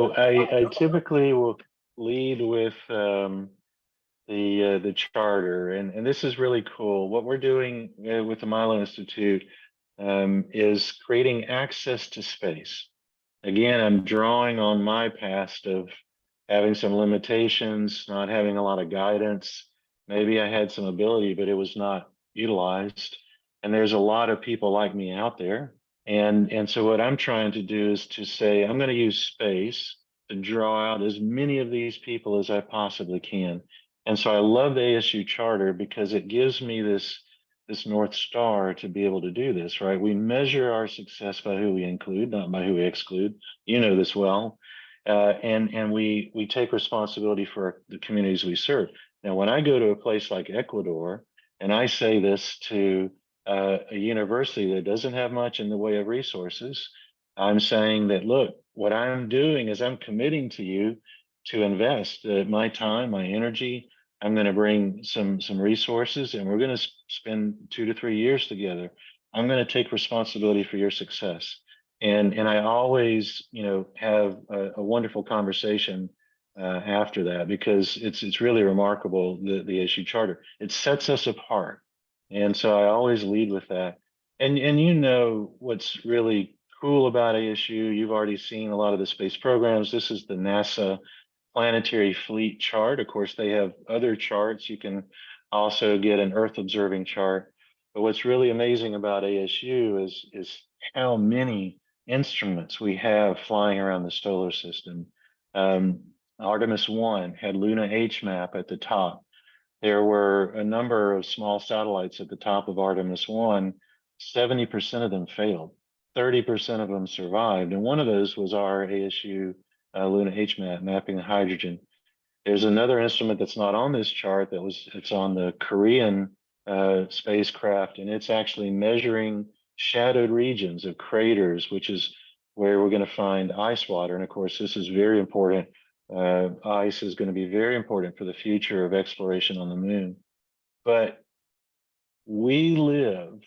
So I typically will lead with the charter, and this is really cool. What we're doing with the MILO Institute is creating access to space. Again, I'm drawing on my past of having some limitations, not having a lot of guidance. Maybe I had some ability, but it was not utilized. And there's a lot of people like me out there. And so what I'm trying to do is to say, I'm going to use space to draw out as many of these people as I possibly can. And so I love the ASU charter because it gives me this North Star to be able to do this, right? We measure our success by who we include, not by who we exclude. You know this well. And we take responsibility for the communities we serve. Now, when I go to a place like Ecuador, and I say this to a university that doesn't have much in the way of resources, I'm saying that, look, what I'm doing is I'm committing to you to invest my time, my energy. I'm going to bring some resources, and we're going to spend 2 to 3 years together. I'm going to take responsibility for your success. And I always, have a wonderful conversation after that, because it's really remarkable, the ASU charter. It sets us apart. And so I always lead with that. And what's really cool about ASU, you've already seen a lot of the space programs. This is the NASA planetary fleet chart. Of course, they have other charts. You can also get an Earth observing chart. But what's really amazing about ASU is how many instruments we have flying around the solar system. Artemis 1 had Luna HMAP at the top. There were a number of small satellites at the top of Artemis 1. 70% of them failed. 30% of them survived. And one of those was our ASU Luna HMAP, mapping the hydrogen. There's another instrument that's not on this chart it's on the Korean spacecraft, and it's actually measuring shadowed regions of craters, which is where we're going to find ice water. And of course, this is very important. Ice is going to be very important for the future of exploration on the moon. But we live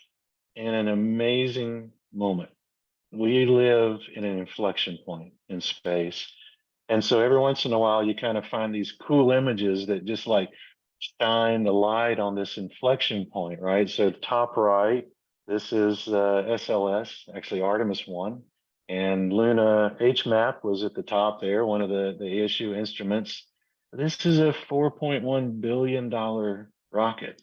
in an amazing moment. We live in an inflection point in space. And so every once in a while, you kind of find these cool images that just like shine the light on this inflection point, right? So top right, this is SLS, actually Artemis 1. And Luna HMAP was at the top there, one of the ASU instruments. This is a $4.1 billion rocket.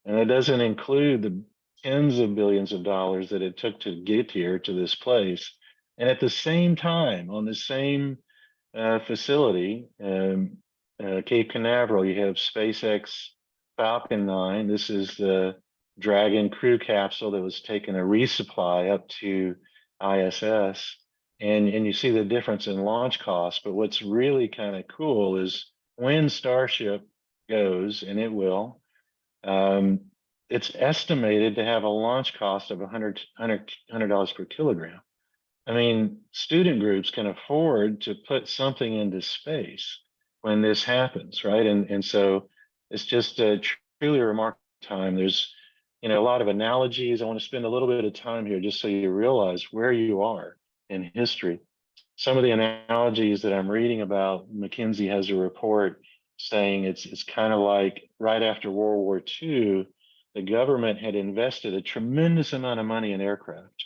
And it doesn't include the tens of billions of dollars that it took to get here to this place. And at the same time, on the same facility, Cape Canaveral, you have SpaceX Falcon 9. This is the Dragon crew capsule that was taking a resupply up to ISS. And you see the difference in launch costs. But what's really kind of cool is when Starship goes, and it will, it's estimated to have a launch cost of $100 per kilogram. I mean, student groups can afford to put something into space when this happens, right? And so it's just a truly remarkable time. There's, a lot of analogies. I want to spend a little bit of time here just so you realize where you are in history. Some of the analogies that I'm reading about, McKinsey has a report saying it's kind of like right after World War II, the government had invested a tremendous amount of money in aircraft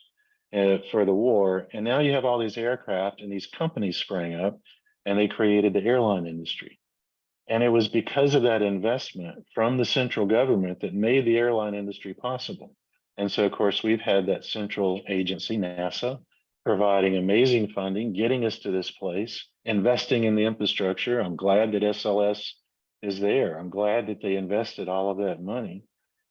for the war. And now you have all these aircraft and these companies sprang up, and they created the airline industry. And it was because of that investment from the central government that made the airline industry possible. And so, of course, we've had that central agency, NASA, providing amazing funding, getting us to this place, investing in the infrastructure. I'm glad that SLS is there. I'm glad that they invested all of that money.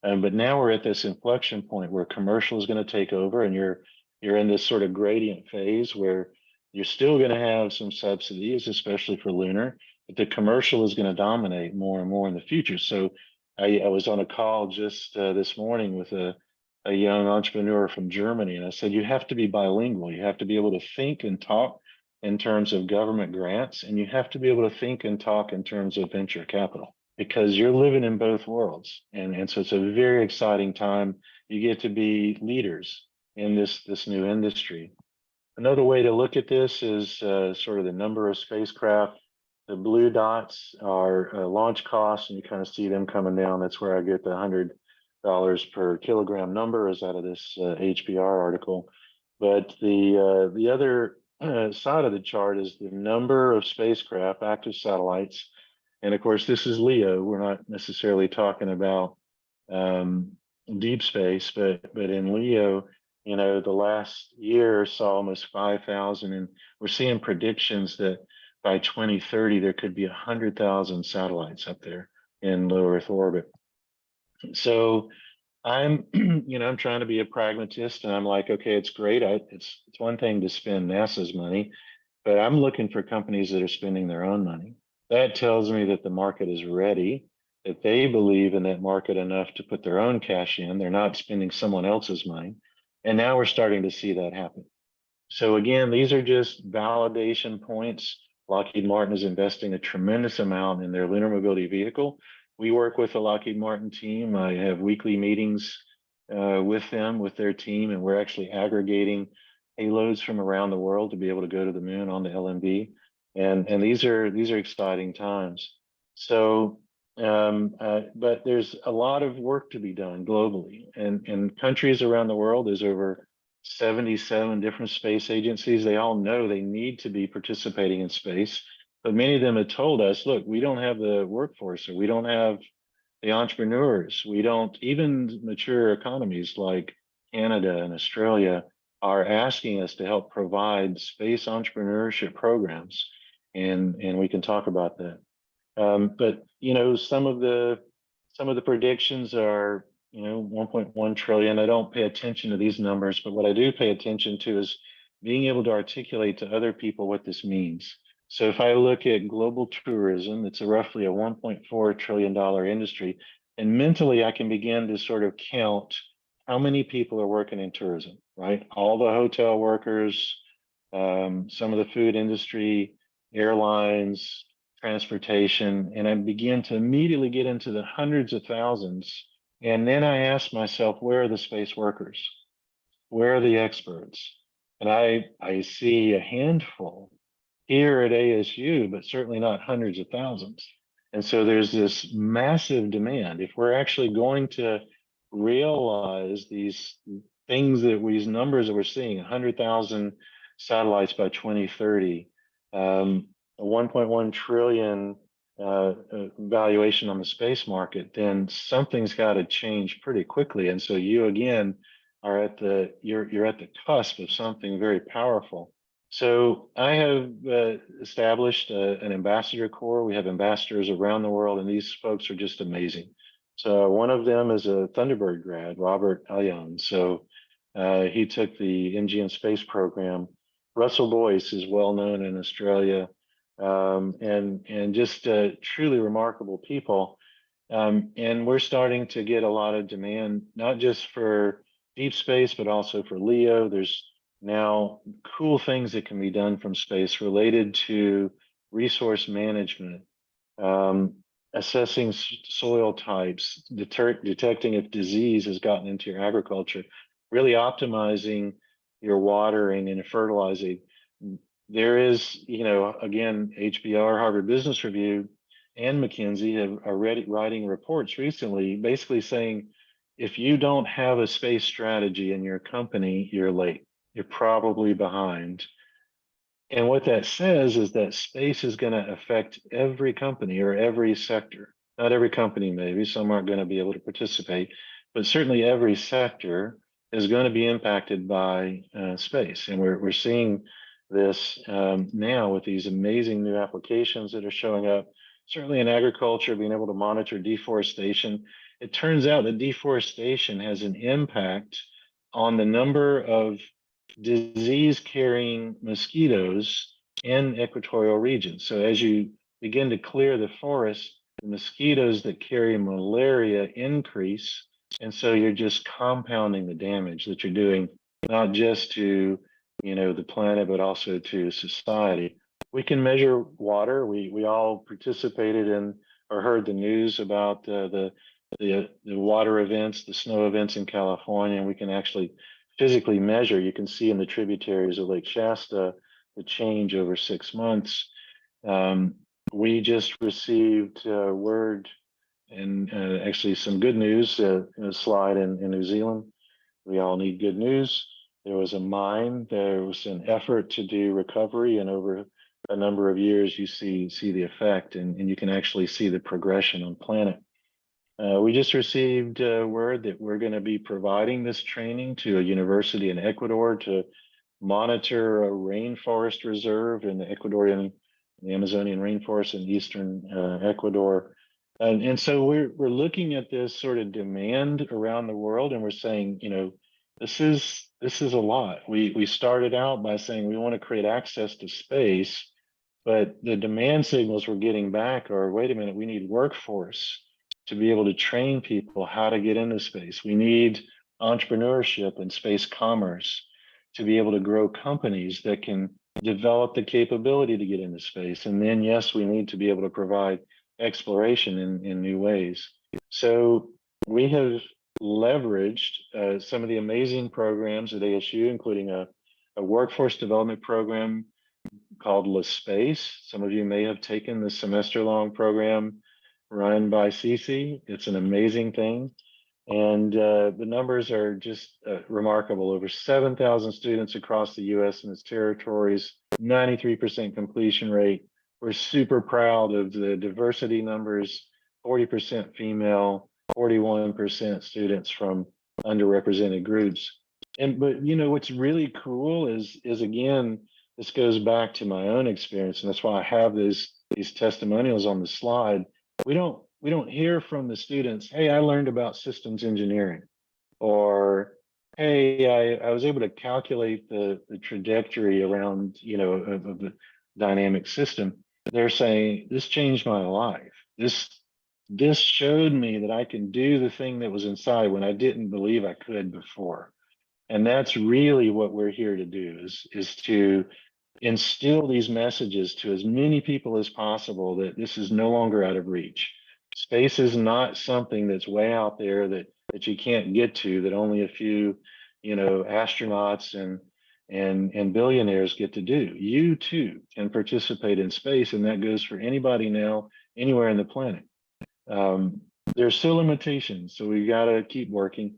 But now we're at this inflection point where commercial is going to take over, and you're in this sort of gradient phase where you're still going to have some subsidies, especially for lunar, but the commercial is going to dominate more and more in the future. So I was on a call just this morning with a young entrepreneur from Germany, and I said, you have to be bilingual. You have to be able to think and talk in terms of government grants, and you have to be able to think and talk in terms of venture capital, because you're living in both worlds. And so it's a very exciting time. You get to be leaders in this new industry. Another way to look at this is sort of the number of spacecraft. The blue dots are launch costs, and you kind of see them coming down. That's where I get the $100 per kilogram number, is out of this HBR article. But the other side of the chart is the number of spacecraft, active satellites. And of course, this is LEO. We're not necessarily talking about deep space, but in LEO, you know, the last year saw almost 5,000, and we're seeing predictions that by 2030 there could be 100,000 satellites up there in low Earth orbit. So I'm, you know, I'm trying to be a pragmatist, and I'm like, okay, it's great. It's one thing to spend NASA's money, but I'm looking for companies that are spending their own money. That tells me that the market is ready, that they believe in that market enough to put their own cash in. They're not spending someone else's money. And now we're starting to see that happen. So again, these are just validation points. Lockheed Martin is investing a tremendous amount in their lunar mobility vehicle. We work with the Lockheed Martin team. I have weekly meetings with them, with their team, and we're actually aggregating payloads from around the world to be able to go to the moon on the LMV. And these are exciting times. So, but there's a lot of work to be done globally, and in countries around the world. There's over 77 different space agencies. They all know they need to be participating in space, but many of them have told us, look, we don't have the workforce, or we don't have the entrepreneurs. We don't, even mature economies like Canada and Australia are asking us to help provide space entrepreneurship programs. And we can talk about that. But you know, some of the predictions are, you know, 1.1 trillion. I don't pay attention to these numbers, but what I do pay attention to is being able to articulate to other people what this means. So if I look at global tourism, it's roughly a $1.4 trillion industry. And mentally, I can begin to sort of count how many people are working in tourism, right? All the hotel workers, some of the food industry, airlines, transportation, and I begin to immediately get into the hundreds of thousands. And then I ask myself, where are the space workers? Where are the experts? And I see a handful here at ASU, but certainly not hundreds of thousands. And so there's this massive demand. If we're actually going to realize these things, these numbers that we're seeing, 100,000 satellites by 2030, a 1.1 trillion valuation on the space market, then something's got to change pretty quickly. And so you again are at you're at the cusp of something very powerful. So I have established an ambassador corps. We have ambassadors around the world, and these folks are just amazing. So one of them is a Thunderbird grad, Robert Allion. So he took the NGN space program. Russell Boyce is well known in Australia, and just truly remarkable people. And we're starting to get a lot of demand, not just for deep space, but also for LEO. There's now cool things that can be done from space related to resource management, assessing soil types, detecting if disease has gotten into your agriculture, really optimizing your watering and fertilizing. There is, you know, again, HBR, Harvard Business Review, and McKinsey are writing reports recently, basically saying, if you don't have a space strategy in your company, you're late. You're probably behind. And what that says is that space is going to affect every company or every sector. Not every company, maybe some aren't going to be able to participate, but certainly every sector is going to be impacted by space. And we're seeing this now with these amazing new applications that are showing up, certainly in agriculture, being able to monitor deforestation. It turns out that deforestation has an impact on the number of disease-carrying mosquitoes in equatorial regions. So as you begin to clear the forest, the mosquitoes that carry malaria increase. And so you're just compounding the damage that you're doing, not just to, you know, the planet, but also to society. We can measure water. We all participated in or heard the news about the water events, the snow events in California, and we can actually physically measure. You can see in the tributaries of Lake Shasta the change over 6 months. We just received word and actually some good news in a slide in New Zealand. We all need good news. There was a mine, there was an effort to do recovery, and over a number of years, you see the effect, and you can actually see the progression on planet. We just received word that we're going to be providing this training to a university in Ecuador to monitor a rainforest reserve in the Ecuadorian, the Amazonian rainforest in eastern Ecuador. And so we're looking at this sort of demand around the world, and we're saying, you know, this is a lot. We started out by saying we want to create access to space, but the demand signals we're getting back are, wait a minute, we need workforce to be able to train people how to get into space. We need entrepreneurship and space commerce to be able to grow companies that can develop the capability to get into space. And then, yes, we need to be able to provide exploration in new ways. So we have leveraged some of the amazing programs at ASU, including a workforce development program called LaSpace. Some of you may have taken the semester-long program run by Cece. It's an amazing thing. And the numbers are just remarkable. Over 7,000 students across the US and its territories, 93% completion rate. We're super proud of the diversity numbers, 40% female, 41% students from underrepresented groups. But you know, what's really cool is again, this goes back to my own experience, and that's why I have these testimonials on the slide. We don't hear from the students, hey, I learned about systems engineering, or hey, I was able to calculate the trajectory around, you know, of the dynamic system. They're saying, this changed my life. This showed me that I can do the thing that was inside when I didn't believe I could before. And that's really what we're here to do, is to instill these messages to as many people as possible that this is no longer out of reach. Space is not something that's way out there that you can't get to, that only a few, you know, astronauts and billionaires get to do. You too can participate in space, and that goes for anybody now, anywhere in the planet. There's still limitations, so we got to keep working.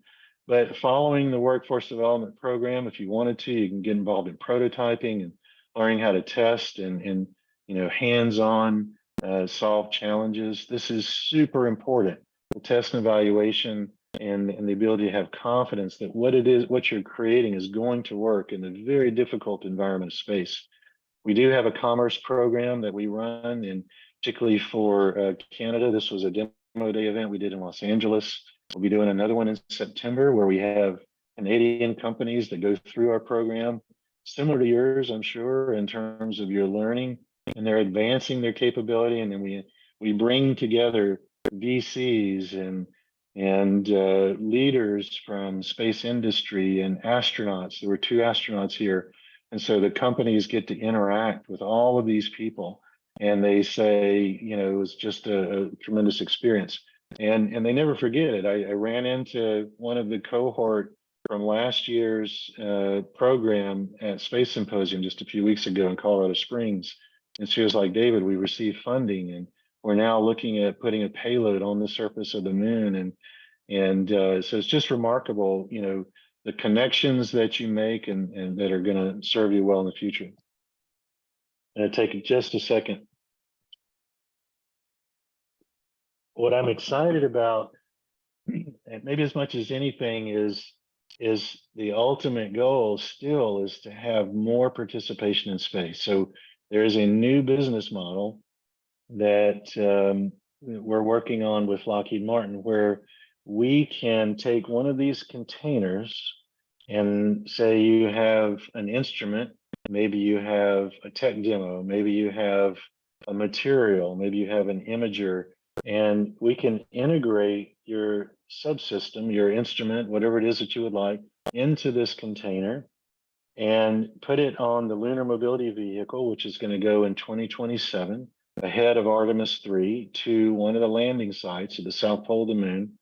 But following the workforce development program, if you wanted to, you can get involved in prototyping and learning how to test and you know, hands-on solve challenges. This is super important. The test and evaluation and the ability to have confidence that what you're creating is going to work in a very difficult environment of space. We do have a commerce program that we run, and particularly for Canada. This was a demo day event we did in Los Angeles. We'll be doing another one in September where we have Canadian companies that go through our program, similar to yours, I'm sure, in terms of your learning, and they're advancing their capability. And then we bring together VCs and leaders from space industry and astronauts. There were 2 astronauts here. And so the companies get to interact with all of these people. And they say, you know, it was just a tremendous experience. And they never forget it. I ran into one of the cohort from last year's program at Space Symposium just a few weeks ago in Colorado Springs. And she was like, David, we received funding, and we're now looking at putting a payload on the surface of the moon. And so it's just remarkable, you know, the connections that you make and that are going to serve you well in the future. And I'll take just a second. What I'm excited about, and maybe as much as anything, is the ultimate goal still is to have more participation in space. So there is a new business model that we're working on with Lockheed Martin, where we can take one of these containers and say you have an instrument, maybe you have a tech demo, maybe you have a material, maybe you have an imager, and we can integrate your subsystem, your instrument, whatever it is that you would like, into this container and put it on the lunar mobility vehicle, which is going to go in 2027 ahead of Artemis 3 to one of the landing sites at the South Pole of the moon.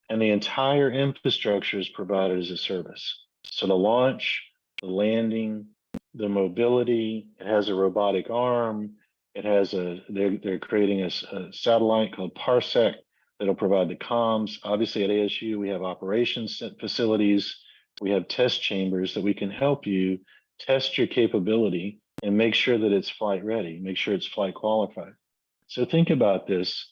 And the entire infrastructure is provided as a service. So the launch, the landing, the mobility, it has a robotic arm. It has they're creating a satellite called Parsec that'll provide the comms. Obviously at ASU, we have operations facilities. We have test chambers that we can help you test your capability and make sure that it's flight ready, make sure it's flight qualified. So think about this.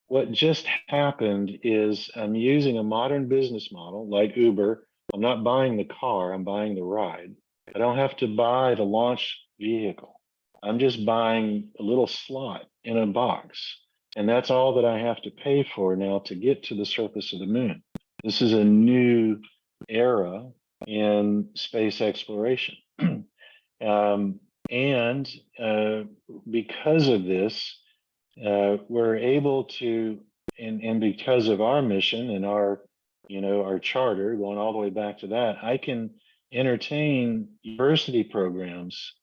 What just happened is I'm using a modern business model like Uber. I'm not buying the car, I'm buying the ride. I don't have to buy the launch vehicle. I'm just buying a little slot in a box. And that's all that I have to pay for now to get to the surface of the moon. This is a new era in space exploration. And because of this, we're able to, and because of our mission and our, our charter, going all the way back to that, I can entertain university programs,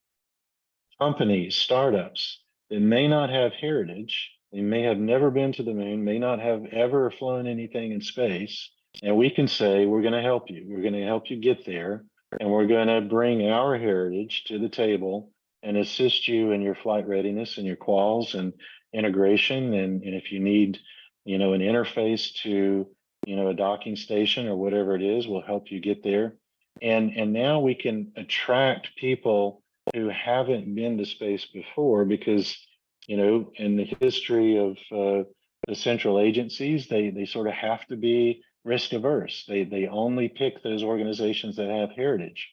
companies, startups that may not have heritage. They may have never been to the moon, may not have ever flown anything in space. And we can say, we're going to help you. We're going to help you get there. And we're going to bring our heritage to the table and assist you in your flight readiness and your quals and integration. And if you need, an interface to, a docking station or whatever it is, we'll help you get there. And now we can attract people who haven't been to space before because, in the history of the central agencies, they sort of have to be risk averse. They only pick those organizations that have heritage.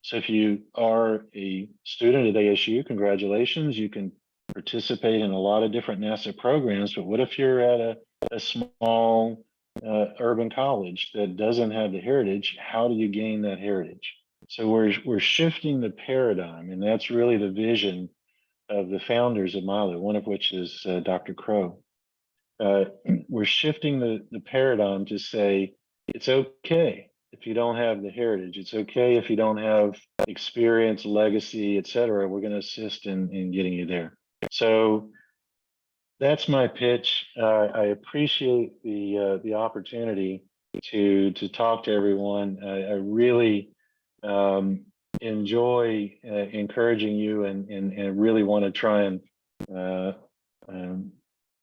So if you are a student at ASU, congratulations, you can participate in a lot of different NASA programs. But what if you're at a small urban college that doesn't have the heritage? How do you gain that heritage? So we're shifting the paradigm, and that's really the vision of the founders of MILO, one of which is Dr. Crow. We're shifting the paradigm to say it's okay if you don't have the heritage. It's okay if you don't have experience, legacy, et cetera. We're going to assist in getting you there. So that's my pitch. I appreciate the opportunity to talk to everyone. I really enjoy encouraging you and really want to try and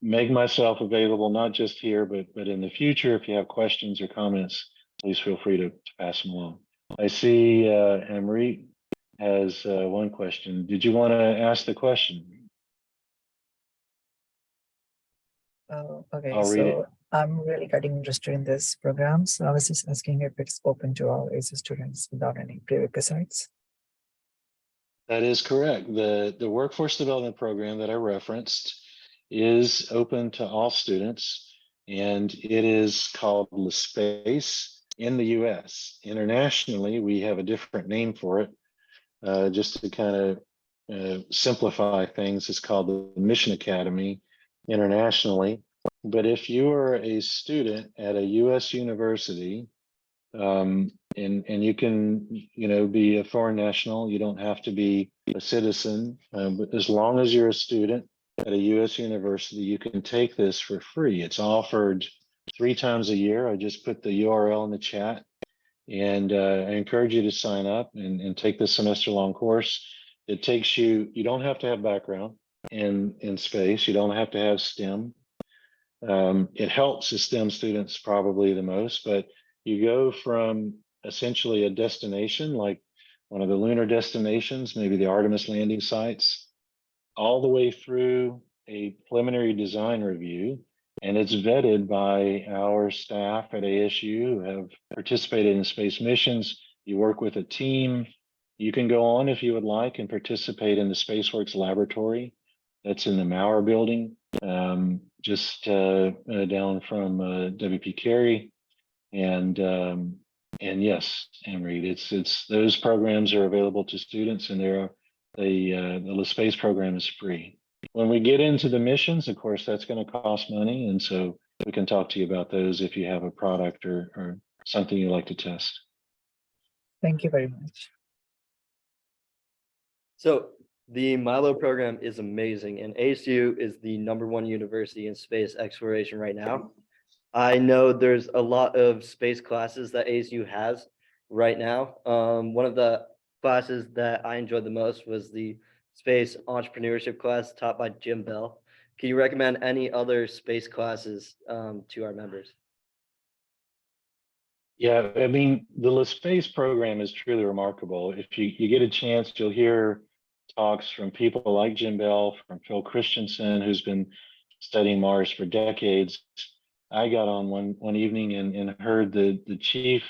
make myself available, not just here, but in the future. If you have questions or comments, please feel free to pass them along. I see Anne-Marie has one question. Did you want to ask the question? Okay, I'll read it. I'm really getting interested in this program. So I was just asking if it's open to all ASU students without any prerequisites. That is correct. The workforce development program that I referenced is open to all students, and it is called S.B.A. in the US. Internationally, we have a different name for it. Just to kind of simplify things, it's called the Mission Academy internationally. But if you are a student at a US university, and you can, be a foreign national, you don't have to be a citizen, but as long as you're a student at a US university, you can take this for free. It's offered 3 times a year. I just put the URL in the chat, and I encourage you to sign up and take this semester-long course. It takes you don't have to have background in space. You don't have to have STEM. It helps the STEM students probably the most, but you go from essentially a destination, like one of the lunar destinations, maybe the Artemis landing sites, all the way through a preliminary design review. And it's vetted by our staff at ASU who have participated in space missions. You work with a team. You can go on if you would like and participate in the SpaceWorks laboratory that's in the Maurer building, just down from WP Carey. And yes, Anne-Marie, it's those programs are available to students, and the space program is free. When we get into the missions, of course, that's going to cost money, and so we can talk to you about those if you have a product or something you'd like to test. Thank you very much. So the MILO program is amazing, and ASU is the #1 university in space exploration right now. I know there's a lot of space classes that ASU has right now. One of the classes that I enjoyed the most was the space entrepreneurship class taught by Jim Bell. Can you recommend any other space classes to our members? Yeah, I mean, the Space program is truly remarkable. If you get a chance, you'll hear talks from people like Jim Bell, from Phil Christensen, who's been studying Mars for decades. I got on one evening and heard the chief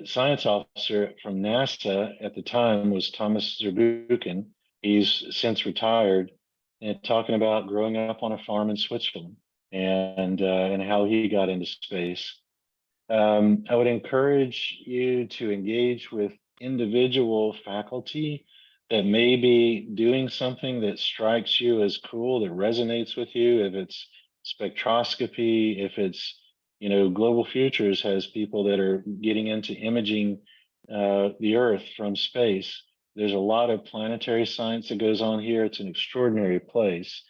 science officer from NASA at the time was Thomas Zurbuchen. He's since retired, and talking about growing up on a farm in Switzerland and how he got into space. I would encourage you to engage with individual faculty that may be doing something that strikes you as cool, that resonates with you. If it's spectroscopy, if it's, Global Futures has people that are getting into imaging the Earth from space. There's a lot of planetary science that goes on here. It's an extraordinary place.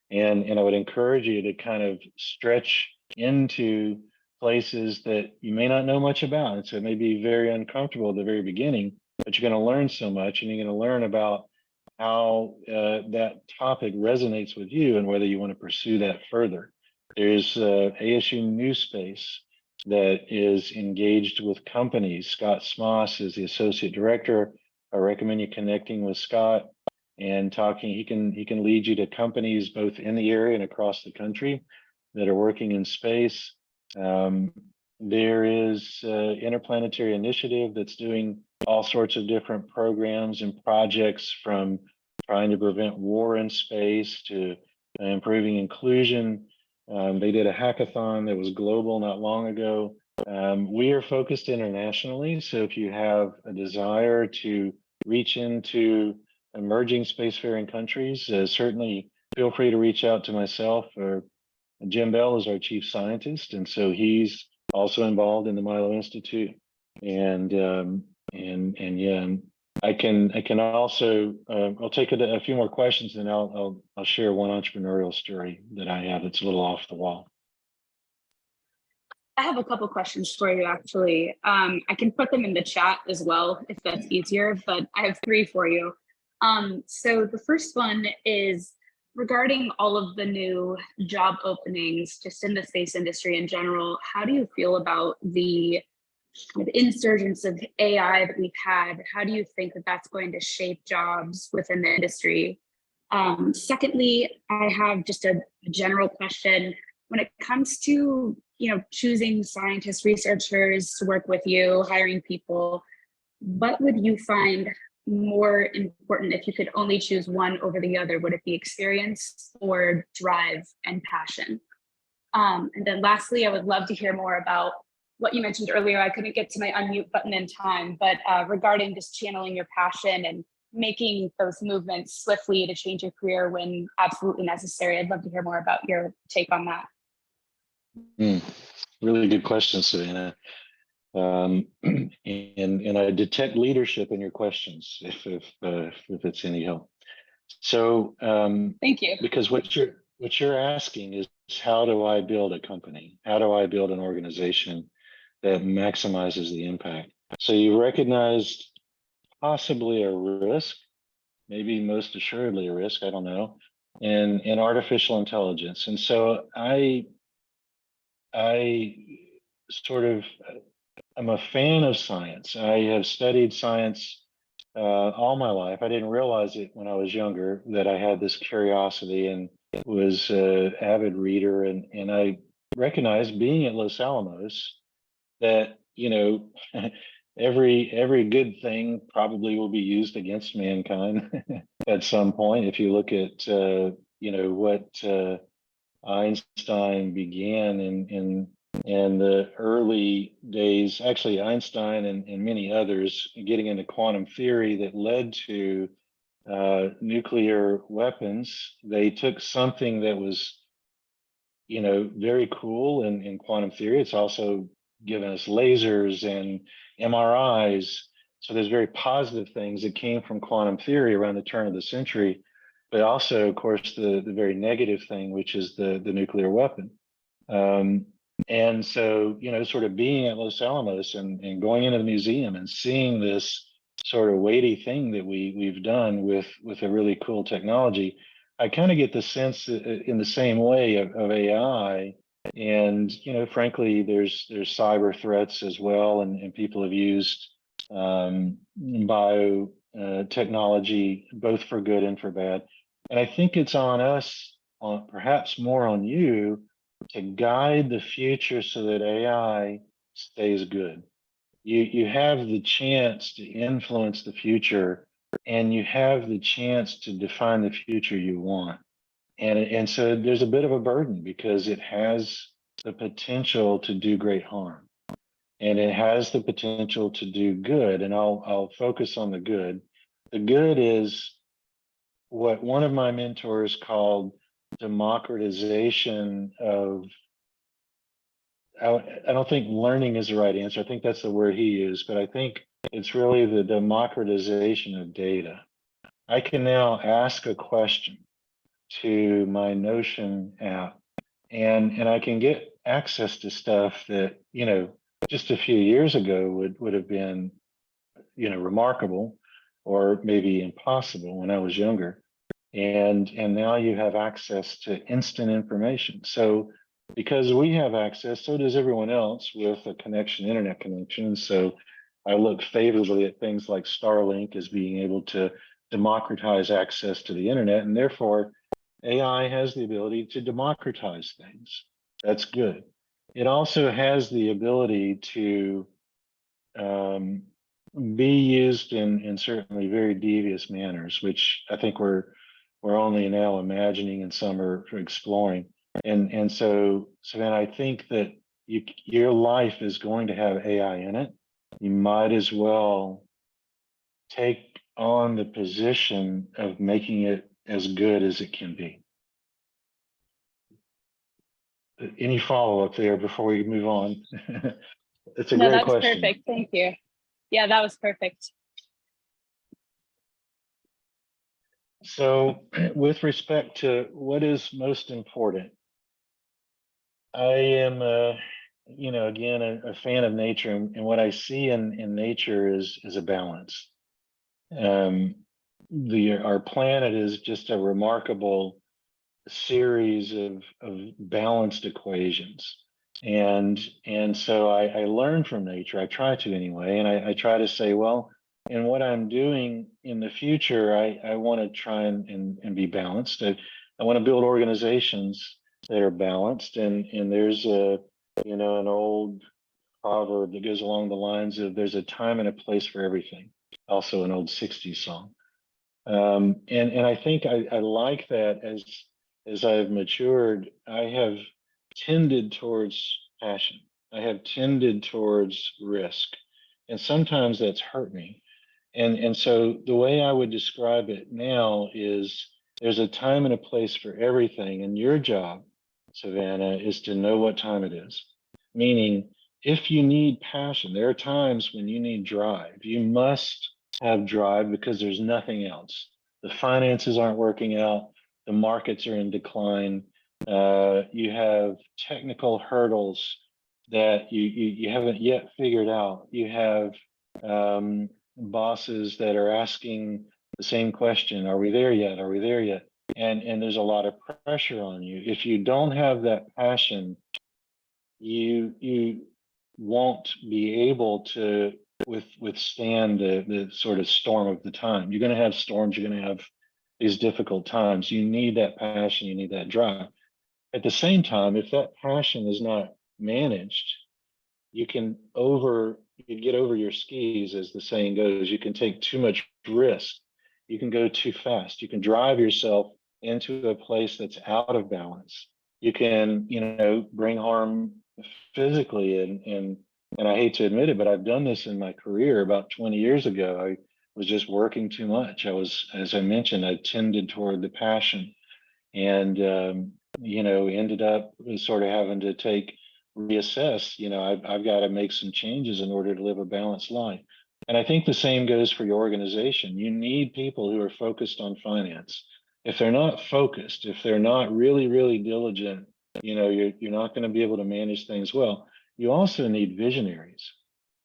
And I would encourage you to kind of stretch into places that you may not know much about. And so it may be very uncomfortable at the very beginning, but you're going to learn so much, and you're going to learn about how that topic resonates with you and whether you want to pursue that further. There's ASU New Space that is engaged with companies. Scott Smoss is the associate director. I recommend you connecting with Scott and talking. He can lead you to companies both in the area and across the country that are working in space. There is Interplanetary Initiative that's doing all sorts of different programs and projects, from trying to prevent war in space to improving inclusion. They did a hackathon that was global not long ago. We are focused internationally, so if you have a desire to reach into emerging spacefaring countries, certainly feel free to reach out to myself, or Jim Bell is our chief scientist, and so he's also involved in the MILO Institute. And yeah, I can also I'll take a few more questions, and I'll share one entrepreneurial story that I have that's a little off the wall. I have a couple questions for you, actually. I can put them in the chat as well if that's easier, but I have three for you. So the first one is regarding all of the new job openings just in the space industry in general. How do you feel about the insurgence of AI that we've had? How do you think that that's going to shape jobs within the industry? Secondly, I have just a general question. When it comes to choosing scientists, researchers to work with you, hiring people, what would you find more important if you could only choose one over the other? Would it be experience or drive and passion? And then lastly, I would love to hear more about what you mentioned earlier. I couldn't get to my unmute button in time, but regarding just channeling your passion and making those movements swiftly to change your career when absolutely necessary. I'd love to hear more about your take on that. Really good question, Savannah. And I detect leadership in your questions, if it's any help. So thank you. Because what you're asking is, how do I build a company? How do I build an organization that maximizes the impact? So you recognized possibly a risk, maybe most assuredly a risk, I don't know, in artificial intelligence. And so I sort of, I'm a fan of science. I have studied science all my life. I didn't realize it when I was younger that I had this curiosity, and was an avid reader. And I recognized, being at Los Alamos, that every good thing probably will be used against mankind at some point. If you look at what Einstein began in the early days, actually Einstein and many others getting into quantum theory that led to nuclear weapons. They took something that was, very cool in quantum theory. It's also given us lasers and MRIs. So there's very positive things that came from quantum theory around the turn of the century, but also, of course, the very negative thing, which is the nuclear weapon. And so, sort of being at Los Alamos and going into the museum and seeing this sort of weighty thing that we've done with a really cool technology, I kind of get the sense in the same way of AI. And, frankly, there's cyber threats as well, and people have used bio technology both for good and for bad. And I think it's on us, perhaps more on you, to guide the future so that AI stays good. You have the chance to influence the future, and you have the chance to define the future you want. And so there's a bit of a burden because it has the potential to do great harm, and it has the potential to do good. And I'll focus on the good. The good is what one of my mentors called democratization of, I don't think learning is the right answer. I think that's the word he used, but I think it's really the democratization of data. I can now ask a question to my Notion app, and I can get access to stuff that, just a few years ago would have been, remarkable or maybe impossible when I was younger. And now you have access to instant information. So because we have access, so does everyone else with a connection, internet connection. So I look favorably at things like Starlink as being able to democratize access to the internet, and therefore AI has the ability to democratize things. That's good. It also has the ability to be used in certainly very devious manners, which I think we're only now imagining and some are exploring. And so Savannah, I think that your life is going to have AI in it. You might as well take on the position of making it as good as it can be. Any follow-up there before we move on? It's a No, great that was question. perfect. Thank you. Yeah, that was perfect. So with respect to what is most important, I am, again, a fan of nature, and what I see in nature is a balance. Our planet is just a remarkable series of balanced equations, and so I learn from nature. I try to anyway, and I try to say, well, in what I'm doing in the future, I want to try and be balanced. I want to build organizations that are balanced, and there's an old proverb that goes along the lines of there's a time and a place for everything. Also an old 60s song. And I think I like that. As I've matured, I have tended towards passion. I have tended towards risk. And sometimes that's hurt me. And so the way I would describe it now is there's a time and a place for everything. And your job, Savannah, is to know what time it is. Meaning, if you need passion, there are times when you need drive. You must have drive because there's nothing else. The finances aren't working out. The markets are in decline. You have technical hurdles that you haven't yet figured out. You have bosses that are asking the same question: Are we there yet? Are we there yet? And there's a lot of pressure on you. If you don't have that passion, you won't be able to withstand the sort of storm of the time. You're going to have storms. You're going to have these difficult times. You need that passion. You need that drive. At the same time, if that passion is not managed, you get over your skis, as the saying goes. You can take too much risk. You can go too fast. You can drive yourself into a place that's out of balance. You can, bring harm physically, and I hate to admit it, but I've done this in my career. About 20 years ago, I was just working too much. As I mentioned, I tended toward the passion, and ended up sort of having to reassess. I've got to make some changes in order to live a balanced life. And I think the same goes for your organization. You need people who are focused on finance. If they're not focused, if they're not really, really diligent you're not going to be able to manage things well. You also need visionaries.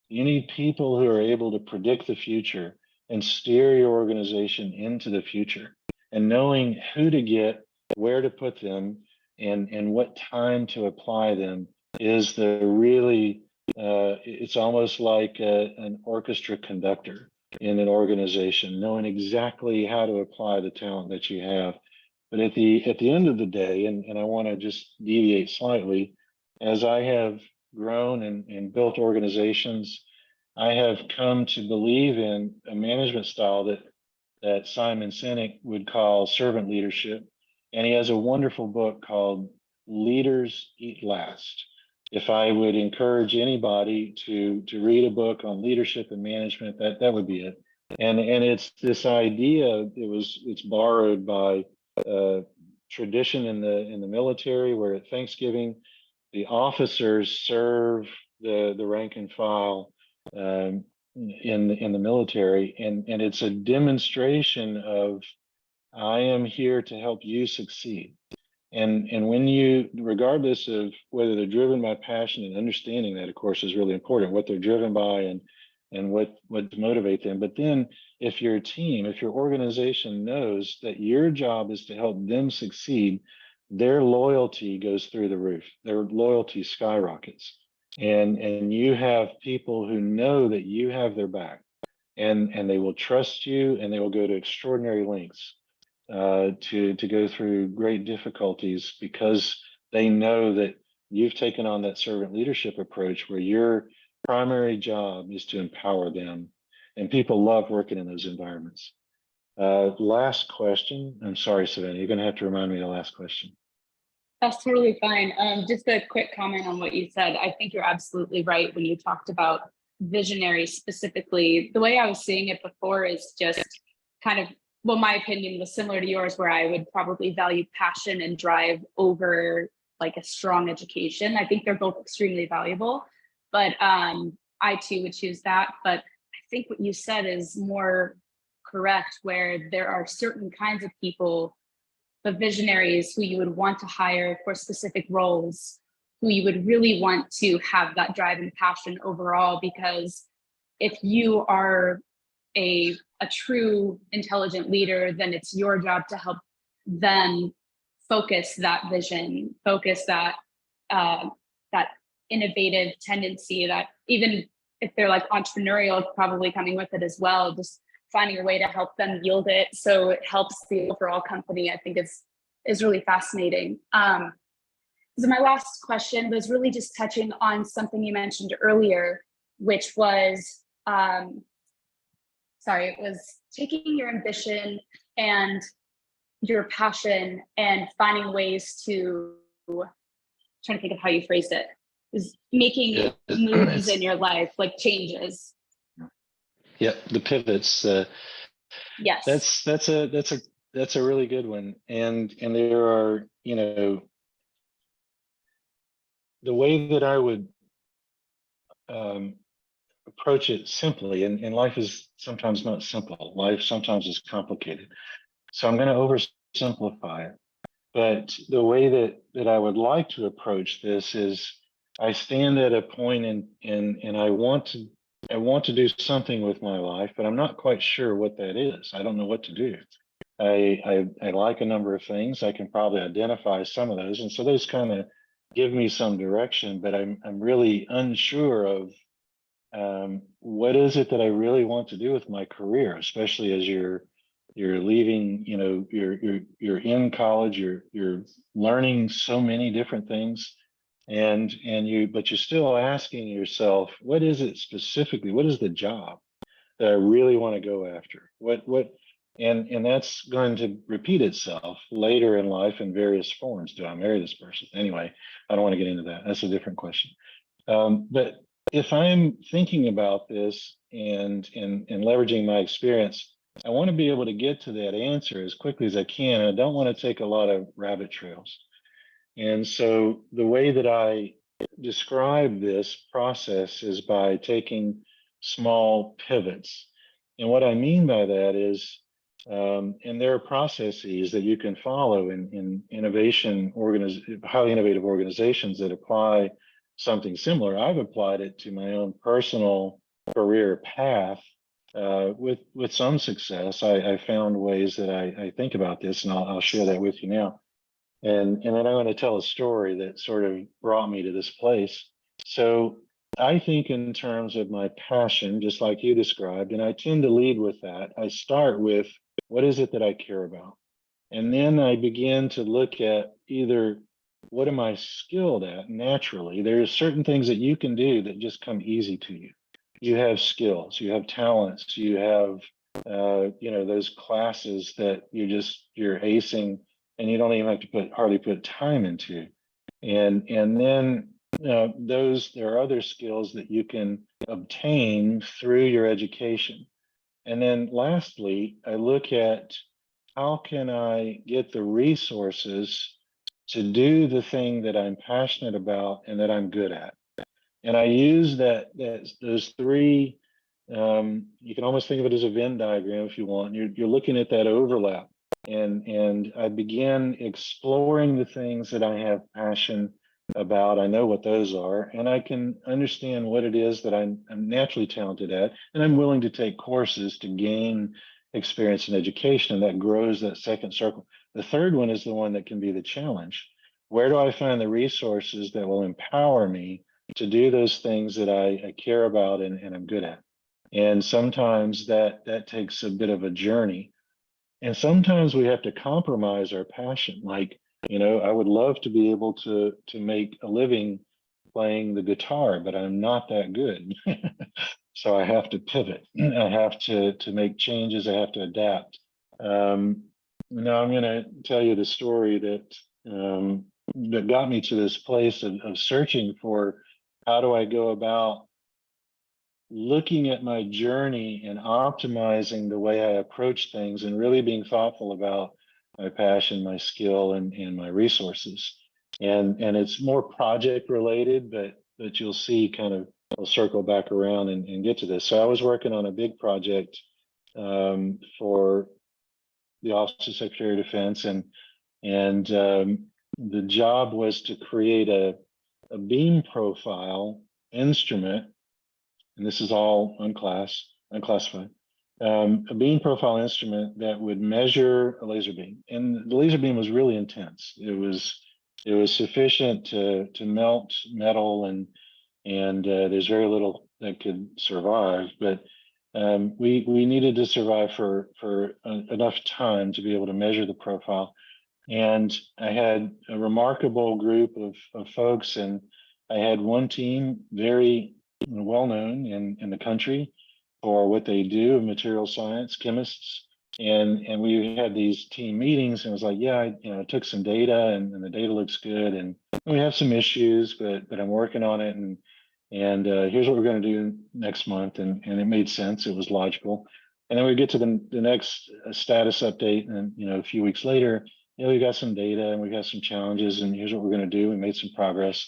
You need people who are able to predict the future and steer your organization into the future, and knowing who to get, where to put them, and what time to apply them is the really, it's almost like an orchestra conductor in an organization, knowing exactly how to apply the talent that you have. But at the end of the day, and I want to just deviate slightly, as I have grown and built organizations, I have come to believe in a management style that Simon Sinek would call servant leadership. And he has a wonderful book called Leaders Eat Last. If I would encourage anybody to read a book on leadership and management, that would be it. And it's this idea, it's borrowed by tradition in the military, where at Thanksgiving the officers serve the rank and file in the military, and it's a demonstration of, I am here to help you succeed. And when you, regardless of whether they're driven by passion, and understanding that, of course, is really important, what they're driven by and what motivate them. But then if your team, if your organization knows that your job is to help them succeed, their loyalty goes through the roof. Their loyalty skyrockets. And you have people who know that you have their back, and they will trust you, and they will go to extraordinary lengths to go through great difficulties, because they know that you've taken on that servant leadership approach, where your primary job is to empower them. And people love working in those environments. Last question. I'm sorry, Savannah, you're going to have to remind me of the last question. That's totally fine. Just a quick comment on what you said. I think you're absolutely right when you talked about visionary specifically. The way I was seeing it before is just kind of, well, my opinion was similar to yours, where I would probably value passion and drive over like a strong education. I think they're both extremely valuable, but I too would choose that. But I think what you said is more correct, where there are certain kinds of people, the visionaries, who you would want to hire for specific roles, who you would really want to have that drive and passion overall. Because if you are a true intelligent leader, then it's your job to help them focus that vision, focus that that innovative tendency, that even if they're like entrepreneurial, it's probably coming with it as well, just finding a way to help them yield it so it helps the overall company. I think is really fascinating. So my last question was really just touching on something you mentioned earlier, which was it was taking your ambition and your passion and finding ways to, trying to think of how you phrased it, is making moves in your life, like changes. Yeah, the pivots. Yes. That's a really good one. And there are, the way that I would approach it simply, and life is sometimes not simple. Life sometimes is complicated. So I'm going to oversimplify it. But the way that I would like to approach this is, I stand at a point and I want to do something with my life, but I'm not quite sure what that is. I don't know what to do. I like a number of things. I can probably identify some of those, and so those kind of give me some direction. But I'm really unsure of what is it that I really want to do with my career, especially as you're leaving. You're in college. You're learning so many different things. But you're still asking yourself, what is it specifically? What is the job that I really want to go after? And that's going to repeat itself later in life in various forms. Do I marry this person? Anyway, I don't want to get into that. That's a different question. But if I'm thinking about this and leveraging my experience, I want to be able to get to that answer as quickly as I can. I don't want to take a lot of rabbit trails. And so the way that I describe this process is by taking small pivots. And what I mean by that is, And there are processes that you can follow in highly innovative organizations that apply something similar. I've applied it to my own personal career path with some success. I found ways that I think about this, and I'll share that with you now. And then I'm going to tell a story that sort of brought me to this place. So I think in terms of my passion, just like you described, and I tend to lead with that. I start with what is it that I care about? And then I begin to look at either what am I skilled at naturally? There's certain things that you can do that just come easy to you. You have skills, you have talents, you have those classes that you're acing and you don't even have to hardly put time into. And then there are other skills that you can obtain through your education. And then lastly, I look at how can I get the resources to do the thing that I'm passionate about and that I'm good at. And I use those three. You can almost think of it as a Venn diagram if you want. You're looking at that overlap, and I begin exploring the things that I have passion about. I know what those are, and I can understand what it is that I'm naturally talented at, and I'm willing to take courses to gain experience and education, and that grows that second circle. The third one is the one that can be the challenge. Where do I find the resources that will empower me to do those things that I care about and I'm good at? And sometimes that takes a bit of a journey. And sometimes we have to compromise our passion. Like, I would love to be able to make a living playing the guitar, but I'm not that good. So I have to pivot. I have to make changes. I have to adapt. Now I'm going to tell you the story that got me to this place of searching for how do I go about looking at my journey and optimizing the way I approach things and really being thoughtful about my passion, my skill, and my resources. And it's more project related, but you'll see kind of I'll circle back around and get to this. So I was working on a big project for the Office of Secretary of Defense, and the job was to create a beam profile instrument, and this is all unclassified, a beam profile instrument that would measure a laser beam. And the laser beam was really intense. It was sufficient to melt metal, and there's very little that could survive, but we needed to survive for enough time to be able to measure the profile. And I had a remarkable group of folks, and I had one team very well known in the country for what they do in material science, chemists. And we had these team meetings, and it was like, yeah, I took some data, and the data looks good, and we have some issues, but I'm working on it, and here's what we're going to do next month, and it made sense. It was logical. And then we get to the next status update, and a few weeks later, we got some data and we got some challenges, and here's what we're going to do. We made some progress.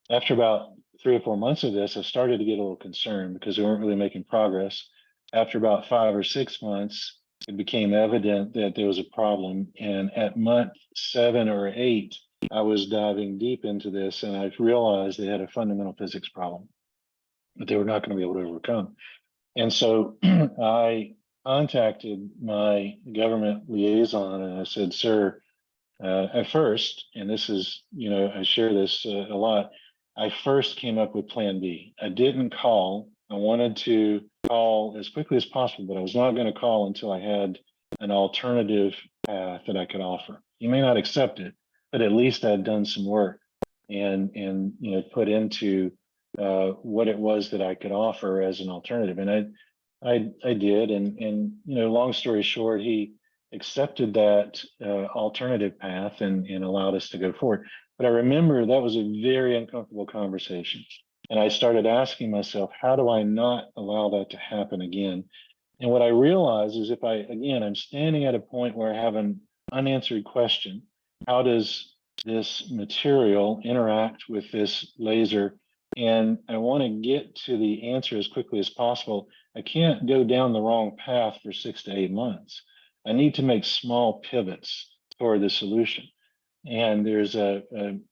After about 3 or 4 months of this, I started to get a little concerned because we weren't really making progress. After about 5 or 6 months, it became evident that there was a problem. And at month 7 or 8, I was diving deep into this, and I realized they had a fundamental physics problem that they were not going to be able to overcome. And so I contacted my government liaison, and I said, sir, at first, and this is, I share this a lot, I first came up with plan B. I didn't call. I wanted to call as quickly as possible, but I was not going to call until I had an alternative path that I could offer. You may not accept it, but at least I'd done some work and put into what it was that I could offer as an alternative. And I did, and long story short, he accepted that alternative path and allowed us to go forward. But I remember that was a very uncomfortable conversation. And I started asking myself, how do I not allow that to happen again? And what I realized is I'm standing at a point where I have an unanswered question. How does this material interact with this laser? And I want to get to the answer as quickly as possible. I can't go down the wrong path for 6 to 8 months. I need to make small pivots toward the solution. And there's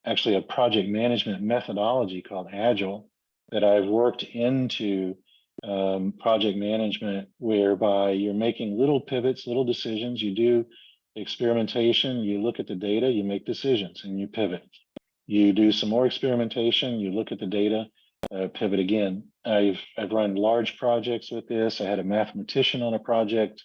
actually a project management methodology called Agile that I've worked into project management, whereby you're making little pivots, little decisions. You do experimentation, you look at the data, you make decisions, and you pivot. You do some more experimentation, you look at the data, pivot again. I've run large projects with this. I had a mathematician on a project,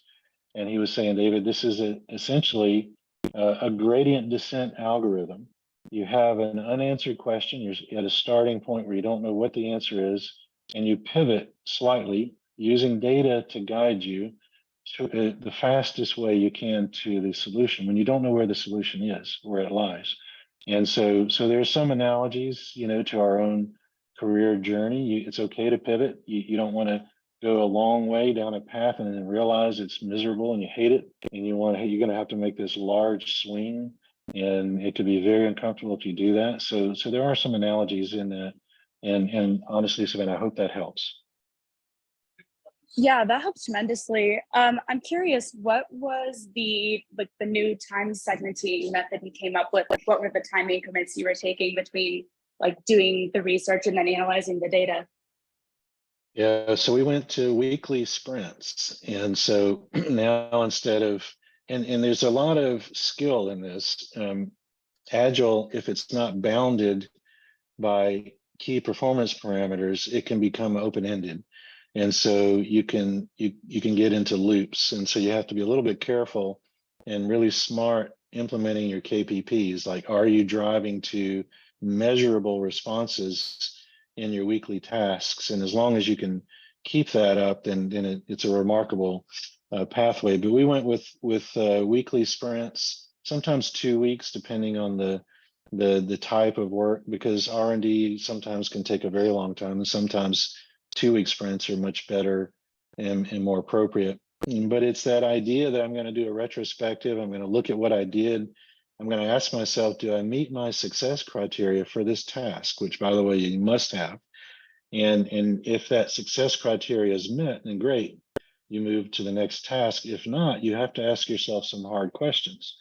and he was saying, David, this is essentially a gradient descent algorithm. You have an unanswered question, you're at a starting point where you don't know what the answer is, and you pivot slightly using data to guide you to the fastest way you can to the solution when you don't know where the solution is, where it lies. And so there's some analogies, to our own career journey. It's okay to pivot. You don't want to go a long way down a path and then realize it's miserable and you hate it, and you're going to have to make this large swing, and it could be very uncomfortable if you do that. So there are some analogies in that, and honestly, Savannah, I hope that helps. Yeah, that helps tremendously. I'm curious, what was the new time segmenting method you came up with? Like, what were the time increments you were taking between doing the research and then analyzing the data? Yeah, so we went to weekly sprints. And so now instead of, and there's a lot of skill in this. Agile, if it's not bounded by key performance parameters, it can become open-ended. And so you can get into loops. And so you have to be a little bit careful and really smart implementing your KPPs. Like, are you driving to measurable responses in your weekly tasks? And as long as you can keep that up, then it's a remarkable pathway. But we went with weekly sprints, sometimes 2 weeks, depending on the type of work, because R&D sometimes can take a very long time, and sometimes 2-week sprints are much better and more appropriate. But it's that idea that I'm going to do a retrospective. I'm going to look at what I did. I'm going to ask myself, do I meet my success criteria for this task, which, by the way, you must have. And if that success criteria is met, then great, you move to the next task. If not, you have to ask yourself some hard questions.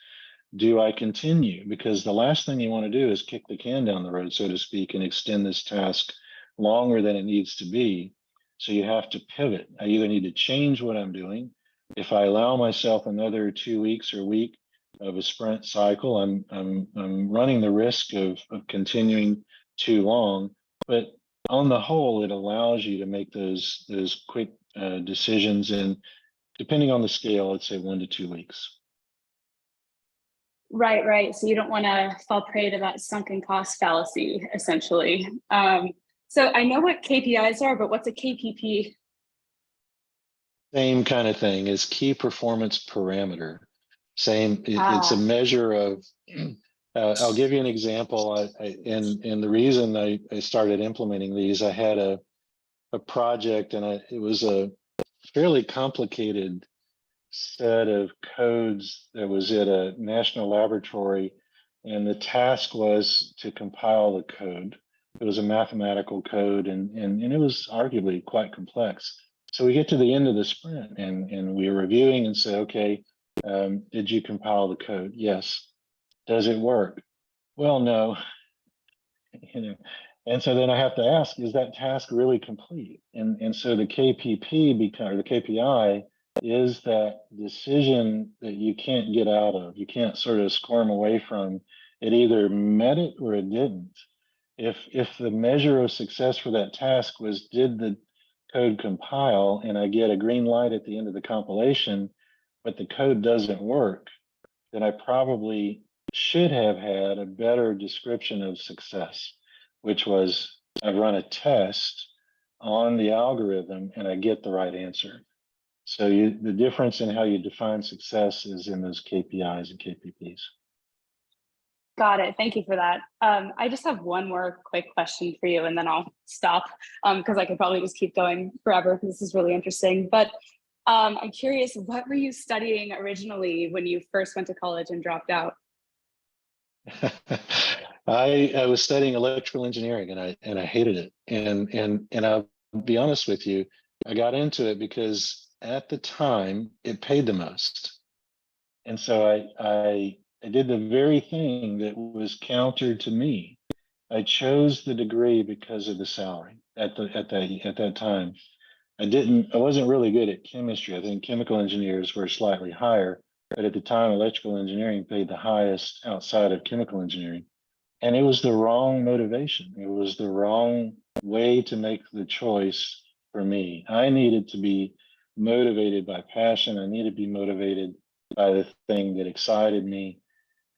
Do I continue? Because the last thing you want to do is kick the can down the road, so to speak, and extend this task longer than it needs to be. So you have to pivot. I either need to change what I'm doing. If I allow myself another 2 weeks or week of a sprint cycle, I'm running the risk of continuing too long. But on the whole, it allows you to make those quick decisions, and depending on the scale, I'd say 1 to 2 weeks. Right. So you don't want to fall prey to that sunken cost fallacy, essentially. So I know what KPIs are, but what's a KPP? Same kind of thing as key performance parameter. It's a measure of, I'll give you an example. And the reason I started implementing these, I had a project, and it was a fairly complicated set of codes that was at a national laboratory, and the task was to compile the code. It was a mathematical code, and it was arguably quite complex. So we get to the end of the sprint, and we're reviewing and say, okay, did you compile the code? Yes. Does it work? Well, no. And so then I have to ask, is that task really complete? And so the KPP or the KPI is that decision that you can't get out of. You can't sort of squirm away from. It either met it or it didn't. If the measure of success for that task was, did the code compile, and I get a green light at the end of the compilation, but the code doesn't work, then I probably should have had a better description of success, which was, I've run a test on the algorithm and I get the right answer. So the difference in how you define success is in those KPIs and KPPs. Got it. Thank you for that. I just have one more quick question for you, and then I'll stop, because I could probably just keep going forever because this is really interesting. But I'm curious, what were you studying originally when you first went to college and dropped out? I was studying electrical engineering, and I hated it. And I'll be honest with you, I got into it because at the time it paid the most. And so I did the very thing that was counter to me. I chose the degree because of the salary at that time. I wasn't really good at chemistry. I think chemical engineers were slightly higher, but at the time, electrical engineering paid the highest outside of chemical engineering. And it was the wrong motivation. It was the wrong way to make the choice for me. I needed to be motivated by passion. I needed to be motivated by the thing that excited me.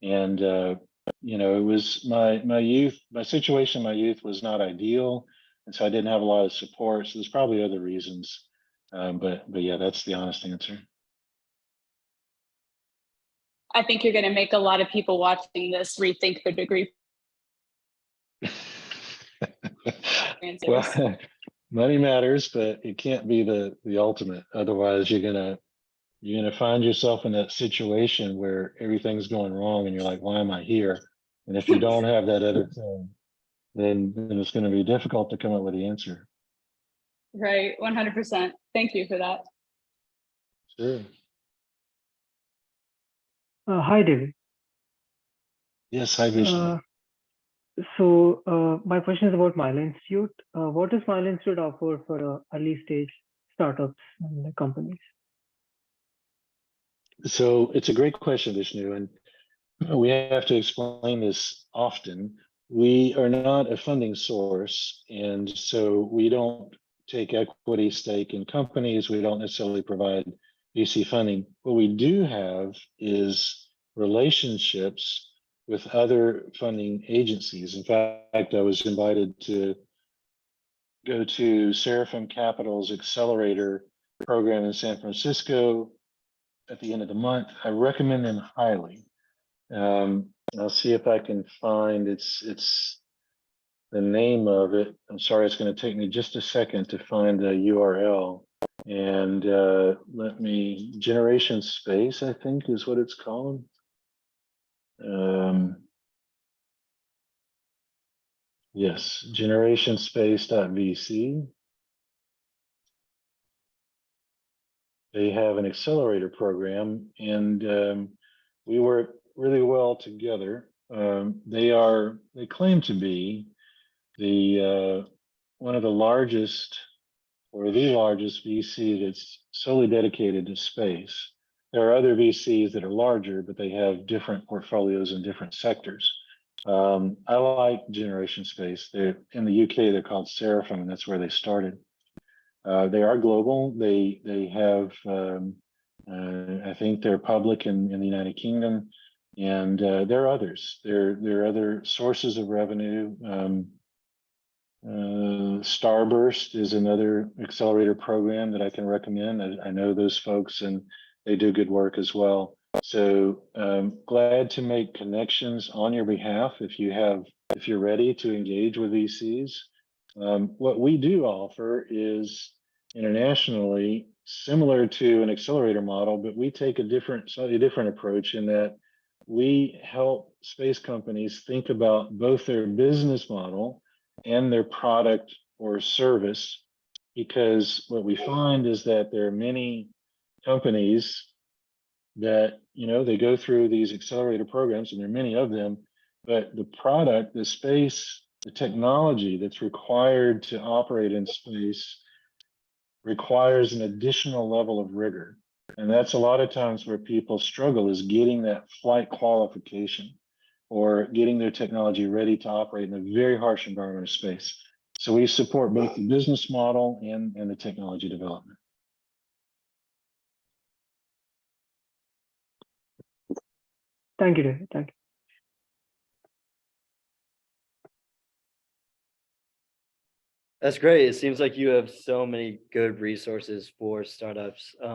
And it was my youth. My situation in my youth was not ideal, and so I didn't have a lot of support. So there's probably other reasons, but yeah, that's the honest answer. I think you're going to make a lot of people watching this rethink their degree answers. Well, money matters, but it can't be the ultimate. Otherwise, you're gonna find yourself in that situation where everything's going wrong, and you're like, "Why am I here?" And if you don't have that other thing, then it's going to be difficult to come up with the answer. Right, 100%. Thank you for that. Sure. Hi, David. Yes, hi, Vishnu. My question is about MILO Institute. What does MILO Institute offer for early stage startups and companies? So it's a great question, Vishnu, and we have to explain this often. We are not a funding source, and so we don't take equity stake in companies. We don't necessarily provide VC funding. What we do have is relationships with other funding agencies. In fact, I was invited to go to Seraphim Capital's accelerator program in San Francisco at the end of the month. I recommend them highly. I'll see if I can find it's the name of it. I'm sorry, it's going to take me just a second to find the URL. And let me, Generation Space, I think is what it's called. Yes, generationspace.vc. They have an accelerator program, and we work really well together. They claim to be the one of the largest or the largest VC that's solely dedicated to space. There are other VCs that are larger, but they have different portfolios in different sectors. I like Generation Space. They're in the UK. They're called Seraphim, and that's where they started. They are global. They have I think they're public in the United Kingdom, and there are others. There are other sources of revenue. Starburst is another accelerator program that I can recommend. I know those folks, and they do good work as well. So glad to make connections on your behalf if you're ready to engage with VCs. What we do offer is internationally similar to an accelerator model, but we take a slightly different approach in that we help space companies think about both their business model and their product or service, because what we find is that there are many companies that they go through these accelerator programs, and there are many of them, but the product, the space, the technology that's required to operate in space requires an additional level of rigor. And that's a lot of times where people struggle, is getting that flight qualification or getting their technology ready to operate in a very harsh environment of space. So we support both the business model and the technology development. Thank you, David. Thank you. That's great. It seems like you have so many good resources for startups.